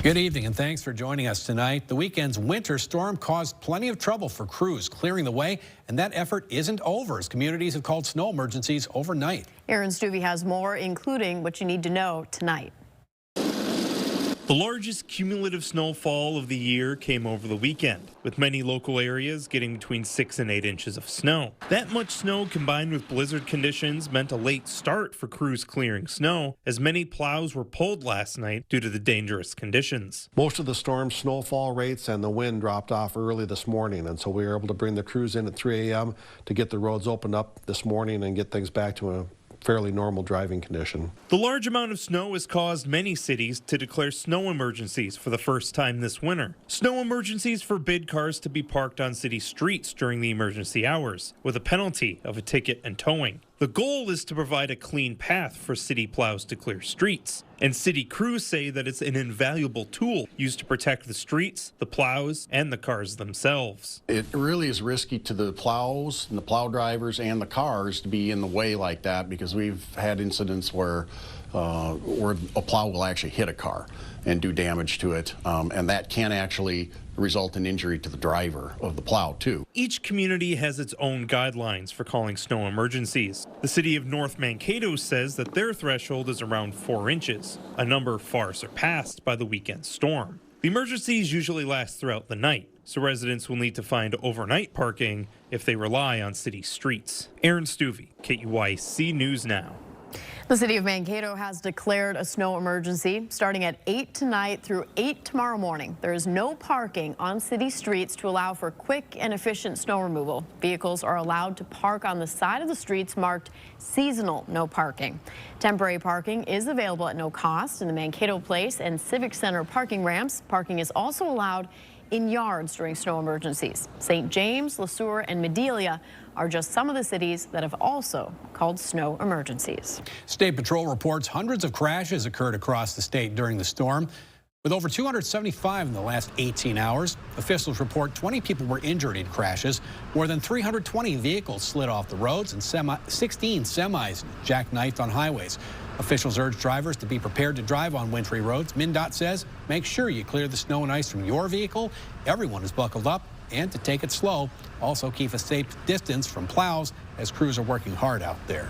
Good evening and thanks for joining us tonight. The weekend's winter storm caused plenty of trouble for crews clearing the way, and that effort isn't over as communities have called snow emergencies overnight. Aaron Stuvey has more, including what you need to know tonight. The largest cumulative snowfall of the year came over the weekend, with many local areas getting between 6 and 8 inches of snow. That much snow combined with blizzard conditions meant a late start for crews clearing snow, as many plows were pulled last night due to the dangerous conditions. Most of the storm's snowfall rates and the wind dropped off early this morning, and so we were able to bring the crews in at 3 a.m. to get the roads opened up this morning and get things back to a fairly normal driving condition. The large amount of snow has caused many cities to declare snow emergencies for the first time this winter. Snow emergencies forbid cars to be parked on city streets during the emergency hours, with a penalty of a ticket and towing. The goal is to provide a clean path for city plows to clear streets, and city crews say that it's an invaluable tool used to protect the streets, the plows, and the cars themselves. It really is risky to the plows and the plow drivers and the cars to be in the way like that, because we've had incidents where a plow will actually hit a car and do damage to it, and that can actually result in injury to the driver of the plow too. Each community has its own guidelines for calling snow emergencies. The city of North Mankato says that their threshold is around 4 inches, a number far surpassed by the weekend storm. The emergencies usually last throughout the night, so residents will need to find overnight parking if they rely on city streets. Aaron Stuvey, KUYC News Now. The city of Mankato has declared a snow emergency starting at 8 tonight through 8 tomorrow morning. There is no parking on city streets to allow for quick and efficient snow removal. Vehicles are allowed to park on the side of the streets marked seasonal no parking. Temporary parking is available at no cost in the Mankato Place and Civic Center parking ramps. Parking is also allowed in yards during snow emergencies. St. James, LeSueur, and Medelia are just some of the cities that have also called snow emergencies. State Patrol reports hundreds of crashes occurred across the state during the storm, with over 275 in the last 18 hours. Officials report 20 people were injured in crashes. More than 320 vehicles slid off the roads and 16 semis jackknifed on highways. Officials urge drivers to be prepared to drive on wintry roads. MnDOT says make sure you clear the snow and ice from your vehicle. Everyone is buckled up, and to take it slow. Also keep a safe distance from plows as crews are working hard out there.